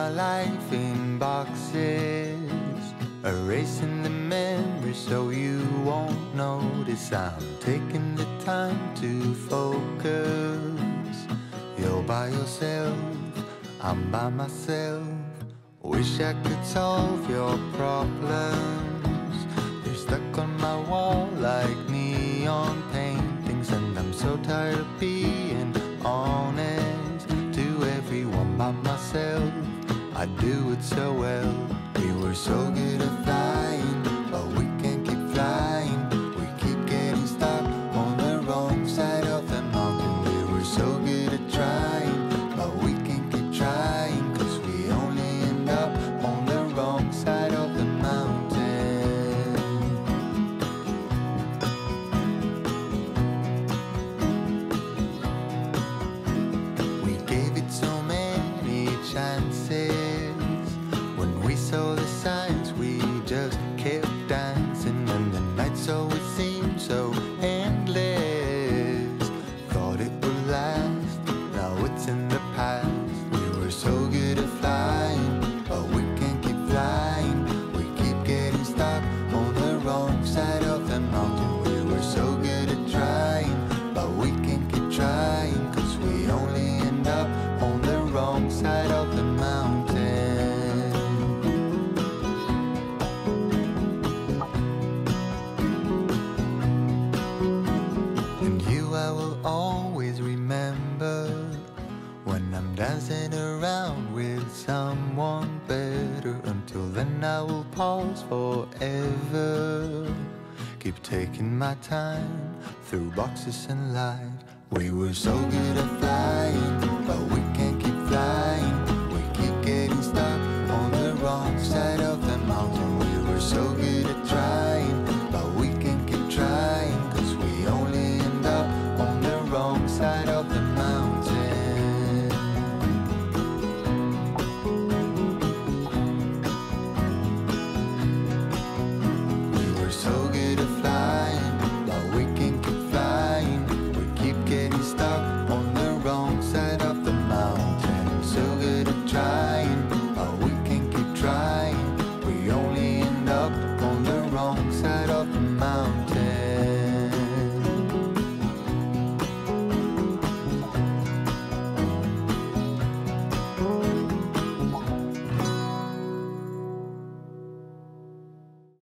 my life in boxes, erasing the memories so you won't notice. I'm taking the time to focus. You're by yourself, I'm by myself. Wish I could solve your problems. You're stuck on my wall like neon paintings, and I'm so tired of being honest to everyone by myself. I do it so well. We were so good at flying, but we can't keep flying. We keep getting stuck on the wrong side of the mountain. We were so good at trying, but we can't keep trying, 'cause we only end up on the wrong side of the mountain. We gave it so many chances. When we saw the signs, we just kept dancing, and the nights always seemed so endless. Thought it would last, now it's in the past. We were so good at flying, but we can't keep flying. We keep getting stuck on the wrong side of the mountain. We were so good at trying, but we can't keep trying, 'cause we only end up on the wrong side of the mountain. And you I will always remember, when I'm dancing around with someone better. Until then I will pause forever. Keep taking my time through boxes and light. We were so good at